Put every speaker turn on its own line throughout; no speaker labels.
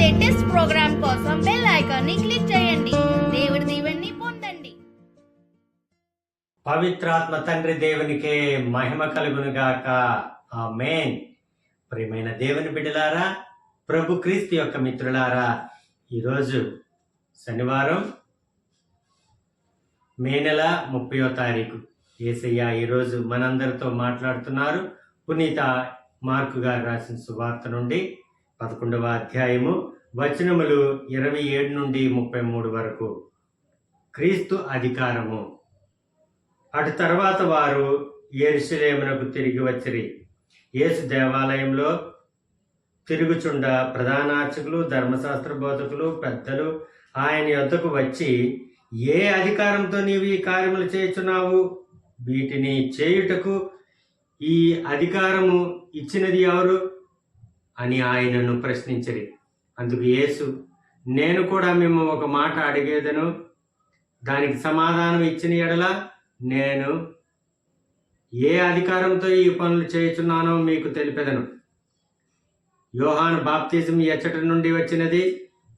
Latest programme కోసం bell icon ని click చేయండి. దేవుడి దీవెనని పొందండి.
పవిత్రాత్మ తండ్రి దేవునికే మహిమ కలుగును గాక. ఆమేన్. ప్రియమైన దేవుని బిడ్డలారా, ప్రభు క్రీస్తు యొక్క మిత్రులారా, ఈరోజు శనివారం మే నెల 30వ తారీఖు. యేసయ్య ఈరోజు మనందరితో మాట్లాడుతున్నారు. పునీత మార్కు గారు రాసిన సువార్త నుండి 11వ అధ్యాయము వచనములు 27 నుండి 33 వరకు. క్రీస్తు అధికారము. అటు తర్వాత వారు యెరూషలేమునకు తిరిగి వచ్చిరి. యేసు దేవాలయంలో తిరుగుచుండ ప్రధానార్చకులు, ధర్మశాస్త్ర బోధకులు, పెద్దలు ఆయన యొద్దకు వచ్చి, ఏ అధికారంతో నీవు ఈ కార్యములు చేయుచున్నావు? వీటిని చేయుటకు ఈ అధికారము ఇచ్చినది ఎవరు అని ఆయనను ప్రశ్నించిరి. అందుకు యేసు, నేను కూడా మేము ఒక మాట అడిగేదను, దానికి సమాధానం ఇచ్చిన ఎడల నేను ఏ అధికారంతో ఈ పనులు చేయుచున్నానో మీకు తెలిపెదను. యోహాను బాప్తిజం ఎచ్చటి నుండి వచ్చినది?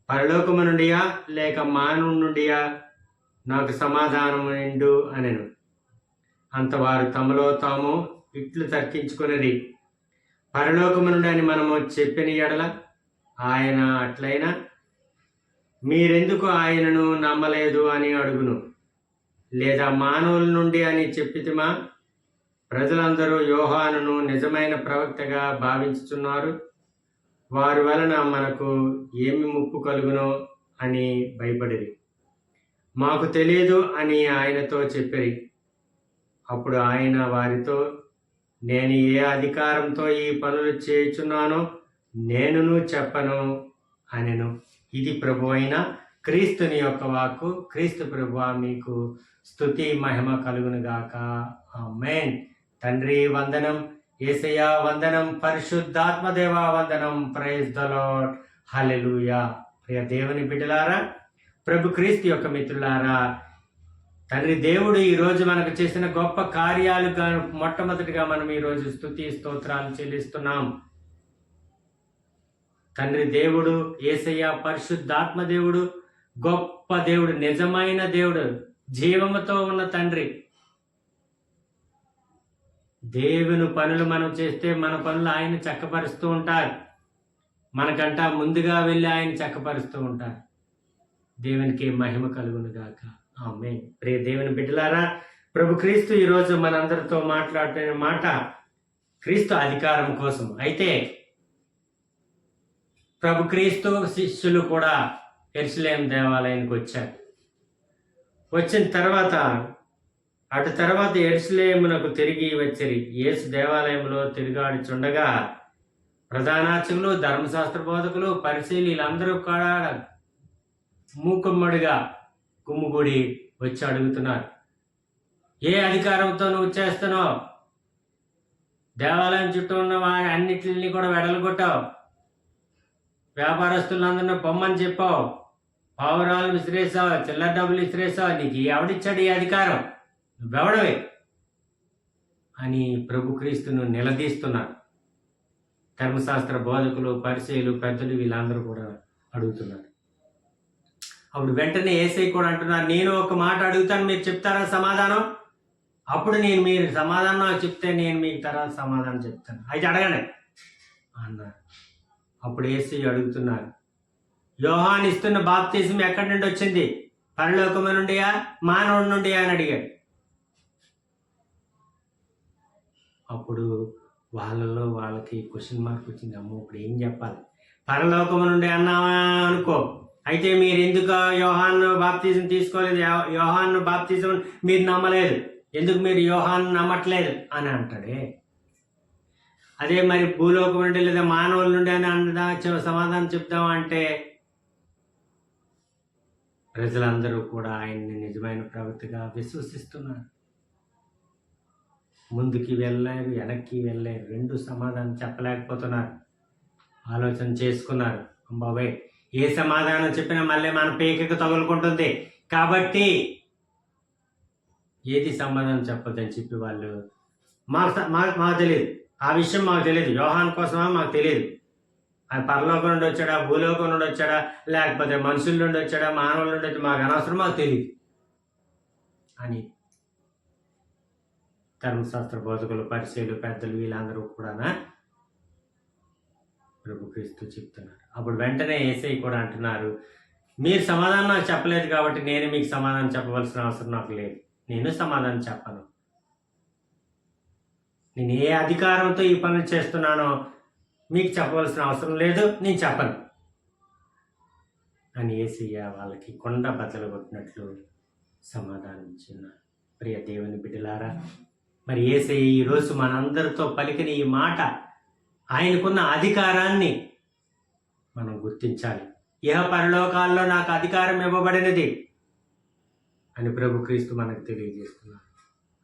పరలోకము నుండియా లేక మానవుని నుండియా? నాకు సమాధానం నిండు అనెను. అంతవారు తమలో తాము ఇట్లు తర్కించుకొనిరి, పరలోకము నుండి అని మనము చెప్పిన ఎడల ఆయన అట్లయినా మీరెందుకు ఆయనను నమ్మలేదు అని అడుగును. లేదా మానవుల నుండి అని చెప్పితిమా? ప్రజలందరూ యోహానును నిజమైన ప్రవక్తగా భావించుచున్నారు. వారి వలన మనకు ఏమి ముప్పు కలుగునో అని భయపడిరి. మాకు తెలియదు అని ఆయనతో చెప్పిరి. అప్పుడు ఆయన వారితో, నేను ఏ అధికారంతో ఈ పనులు చేయుచున్నానో నేనును చెప్పను అనెను. ఇది ప్రభు అయిన క్రీస్తుని యొక్క వాక్కు. క్రీస్తు ప్రభువా మీకు స్తుతి మహిమ కలుగును గాక. ఆమేన్. తండ్రి వందనం, యేసయ్య వందనం, పరిశుద్ధాత్మదేవ వందనం. Praise the lord. హల్లెలూయా. ప్రియ దేవుని బిడ్డలారా, ప్రభు క్రీస్తు యొక్క మిత్రులారా, తండ్రి దేవుడు ఈరోజు మనకు చేసిన గొప్ప కార్యాలుగా మొట్టమొదటిగా మనం ఈరోజు స్తుతి స్తోత్రాలు చెల్లిస్తున్నాం. తండ్రి దేవుడు, యేసయ్య పరిశుద్ధాత్మ దేవుడు, గొప్ప దేవుడు, నిజమైన దేవుడు, జీవముతో ఉన్న తండ్రి. దేవుని పనులు మనం చేస్తే మన పనులు ఆయన చక్కపరుస్తూ ఉంటారు. మనకంట ముందుగా వెళ్ళి ఆయన చక్కపరుస్తూ ఉంటారు. దేవునికి మహిమ కలుగును గాక. ఆమేన్. ప్రియ దేవుని బిడ్డలారా, ప్రభు క్రీస్తు ఈరోజు మనందరితో మాట్లాడుతున్న మాట క్రీస్తు అధికారం కోసం. అయితే ప్రభు క్రీస్తు శిష్యులు కూడా యెరూషలేము దేవాలయానికి వచ్చారు. వచ్చిన తర్వాత అటు తర్వాత యెరూషలేమునకు తిరిగి వచ్చిరి. యేసు దేవాలయంలో తిరుగాడుచుండగా ప్రధానార్చకులు, ధర్మశాస్త్ర బోధకులు, పరిసయ్యులు వీళ్ళందరూ కూడా మూకుమ్మడిగా గుమ్ముగూడి వచ్చి అడుగుతున్నారు, ఏ అధికారంతో నువ్వు చేస్తున్నావు? దేవాలయం చుట్టూ ఉన్న వారి అన్నిటిని కూడా వెడలగొట్టావు, వ్యాపారస్తులందరినీ పొమ్మని చెప్పావు, పావురాలు విసిరేసావు, చిల్లర డబ్బులు విసిరేసావు, నీకు ఎవడిచ్చాడు ఈ అధికారం? నువ్వెవడవే అని ప్రభు క్రీస్తును నిలదీస్తున్నారు. ధర్మశాస్త్ర బోధకులు, పరిసయ్యులు, పెద్దలు వీళ్ళందరూ కూడా అడుగుతున్నారు. అప్పుడు వెంటనే యేసయ్య కూడా అంటున్నారు, నేను ఒక మాట అడుగుతాను, మీరు చెప్తారా సమాధానం? అప్పుడు మీరు సమాధానం నాకు చెప్తే నేను మీకు తర్వాత సమాధానం చెప్తాను, అయితే అడగండి అన్నారు. అప్పుడు యేసయ్య అడుగుతున్నారు, యోహాను ఇస్తున్న బాప్తిజం ఎక్కడి నుండి వచ్చింది? పరలోకము నుండియా మానవుడి నుండియా అని అడిగాడు. అప్పుడు వాళ్ళలో వాళ్ళకి క్వశ్చన్ మార్క్ వచ్చింది. అమ్మో, ఇప్పుడు ఏం చెప్పాలి? పరలోకము నుండి అన్నావా అనుకో, అయితే మీరు ఎందుకు యోహాను బాప్తిజం తీసుకోలేదు? యోహాను బాప్తిజం మీరు నమ్మలేదు, ఎందుకు మీరు యోహాను నమ్మట్లేదు అని అంటాడే. అదే మరి భూలోకం నుండి లేదా మానవుల నుండి అని అన్నదా సమాధానం చెప్తాం అంటే ప్రజలందరూ కూడా ఆయన్ని నిజమైన ప్రవక్తగా విశ్వసిస్తున్నారు. ముందుకి వెళ్ళలేరు, వెనక్కి వెళ్ళలేరు, రెండు సమాధానం చెప్పలేకపోతున్నారు. ఆలోచన చేసుకున్నారు, బాబాయ్ ఏ సమాధానం చెప్పినా మళ్ళీ మన పేకకు తగులుకుంటుంది కాబట్టి ఏది సమాధానం చెప్పొద్దని చెప్పి వాళ్ళు మాకు తెలియదు, ఆ విషయం మాకు తెలియదు, యోహాను కోసమా మాకు తెలియదు, ఆయన పరలోకం నుండి వచ్చాడా, భూలోకం నుండి వచ్చాడా, లేకపోతే మనుషుల నుండి వచ్చాడా, మానవుల నుండి వచ్చి మాకు అనవసరం, మాకు తెలియదు అని ధర్మశాస్త్ర బోధకులు, పరిచయులు, పెద్దలు వీళ్ళందరూ కూడా ప్రభు క్రీస్తు చెప్తున్నారు. అప్పుడు వెంటనే యేసయ్య కూడా అంటున్నారు, మీరు సమాధానం నాకు చెప్పలేదు కాబట్టి నేను మీకు సమాధానం చెప్పవలసిన అవసరం నాకు లేదు. నేను సమాధానం చెప్పను. నేను ఏ అధికారంతో ఈ పనులు చేస్తున్నానో మీకు చెప్పవలసిన అవసరం లేదు, నేను చెప్పను అని యేసయ్య వాళ్ళకి కొండ బద్దలు కొట్టినట్లు సమాధానం ఇచ్చున్నారు. ప్రియ దేవుని బిడ్డలారా, మరి యేసయ్య ఈరోజు మనందరితో పలికిన ఈ మాట, ఆయనకున్న అధికారాన్ని మనం గుర్తించాలి. ఇహ పరలోకాల్లో నాకు అధికారం ఇవ్వబడినది అని ప్రభు క్రీస్తు మనకు తెలియజేస్తున్నారు.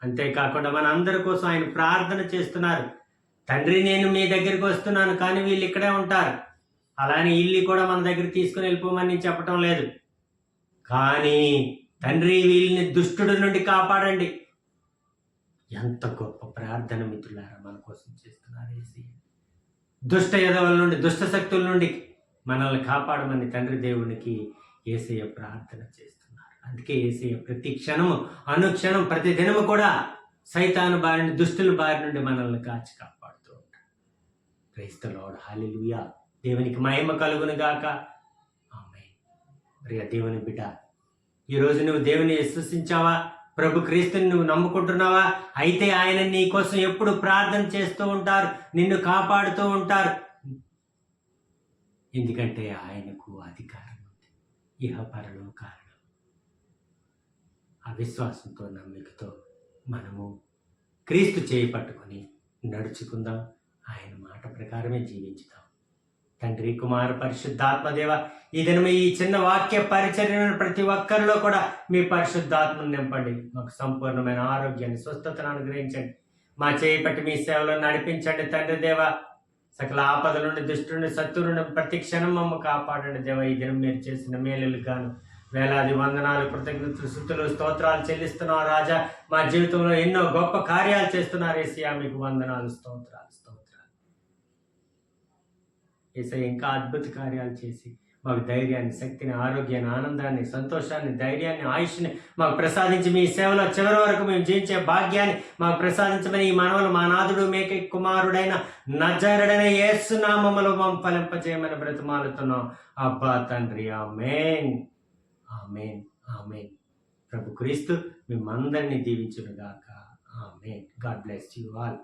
అంతేకాకుండా మన అందరి కోసం ఆయన ప్రార్థన చేస్తున్నారు. తండ్రి, నేను మీ దగ్గరికి వస్తున్నాను, కానీ వీళ్ళు ఇక్కడే ఉంటారు. అలానే ఇల్లు కూడా మన దగ్గర తీసుకుని వెళ్ళిపోమని చెప్పటం లేదు. కానీ తండ్రి, వీళ్ళని దుష్టుడి నుండి కాపాడండి. ఎంత గొప్ప ప్రార్థన మిత్రులారా మన కోసం చేస్తున్నారు యేసయ్య. దుష్ట యదవుల నుండి, దుష్ట శక్తుల నుండి మనల్ని కాపాడమని తండ్రి దేవునికి యేసయ్య ప్రార్థన చేస్తున్నారు. అందుకే యేసయ్య ప్రతి క్షణము, అనుక్షణం, ప్రతి దినము కూడా సైతాను బారి నుండి, దుష్టుల బారి నుండి మనల్ని కాచి కాపాడుతూ ఉంటాడు. ప్రైజ్ ది లార్డ్, హల్లెలూయా. దేవునికి మహిమ కలుగును గాక. ఆమేన్. ప్రియ దేవుని బిడ్డ, ఈరోజు నువ్వు దేవుని విశ్వసించావా? ప్రభు క్రీస్తుని నువ్వు నమ్ముకుంటున్నావా? అయితే ఆయన నీ కోసం ఎప్పుడు ప్రార్థన చేస్తూ ఉంటారు, నిన్ను కాపాడుతూ ఉంటారు. ఎందుకంటే ఆయనకు అధికారం ఉంది ఇహ పరలోకాలలో. ఆ విశ్వాసంతో, నమ్మికతో మనము క్రీస్తు చేయి పట్టుకొని నడుచుకుందాం. ఆయన మాట ప్రకారమే జీవించుదాం. తండ్రి, కుమార, పరిశుద్ధాత్మదేవ, ఈ దినం ఈ చిన్న వాక్య పరిచర్యను ప్రతి ఒక్కరిలో కూడా మీ పరిశుద్ధాత్మను నింపండి. మాకు సంపూర్ణమైన ఆరోగ్యాన్ని, స్వస్థతను అనుగ్రహించండి. మా చేయి పట్టి మీ సేవలో నడిపించండి. తండ్రి దేవ, సకల ఆపదల నుండి, దుష్టు నుండి, శత్రువు నుండి ప్రతి క్షణం మమ్మ కాపాడండి దేవ. ఈ దినం మీరు చేసిన మేలులకు గాను వేలాది వందనాలు, కృతజ్ఞతలు, స్తుతులు, స్తోత్రాలు చెల్లిస్తున్నాం రాజా. మా జీవితంలో ఎన్నో గొప్ప కార్యాలు చేస్తున్నారు యేసయ్య. మీకు వందనాలు, స్తోత్రాలు, స్తోత్రాలు. యేసయ్య ఇంకా అద్భుత కార్యాలు చేసి మాకు ధైర్యాన్ని, శక్తిని, ఆరోగ్యాన్ని, ఆనందాన్ని, సంతోషాన్ని, ధైర్యాన్ని, ఆయుష్ని మాకు ప్రసాదించి మీ సేవలో చివరి వరకు మేము జీవించే భాగ్యాన్ని మాకు ప్రసాదించమని ఈ మనవలు మా నాథుడు, మేక కుమారుడైన నజరుడైన యేసు నామములో మమ్మ ఫలింపజేయమని బ్రతిమాలుతున్నాం అబ్బా తండ్రి. ఆమేన్, ఆమేన్, ఆమేన్. ప్రభు క్రీస్తు మిమ్మందరినీ దీవించును గాక. ఆమేన్. God bless you all.